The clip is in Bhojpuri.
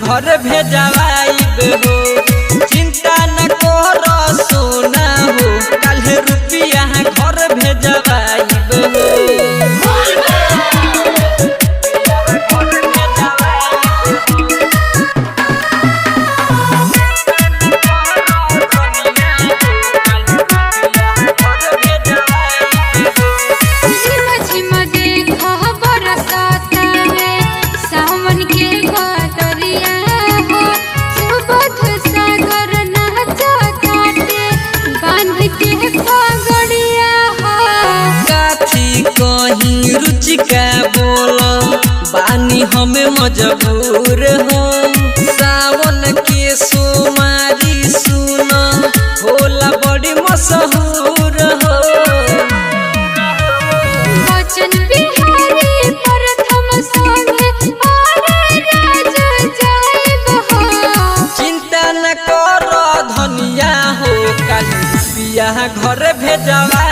घर भेजवाइब हो। चिंता न कर सोना हो कल रुपया घर भेजवाइब हो। कहीं रुचि का बोला बानी हमें मजबूर हो। सावन के सोमारी सुना होला बड़ी मशहूर हो। वचन बिहारी प्रथम संगे और राज जाइब हो। चिंता न कर धनिया हो कल रुपया घर भेजवा